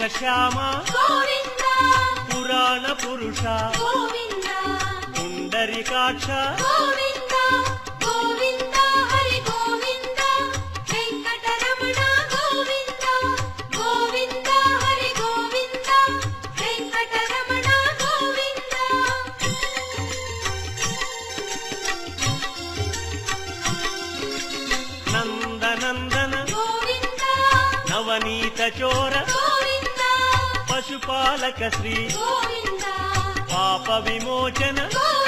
మేఘశ్యామ గోవింద పురాణ పురుష గోవింద పుండరీకాక్ష గోవింద గోవింద హరి గోవింద వెంకటరమణ గోవింద గోవింద హరి గోవింద వెంకటరమణ గోవింద నందనందన గోవింద నవనీత చోర గోవింద పశుపాలక శ్రీ గోవింద పాప విమోచన గోవింద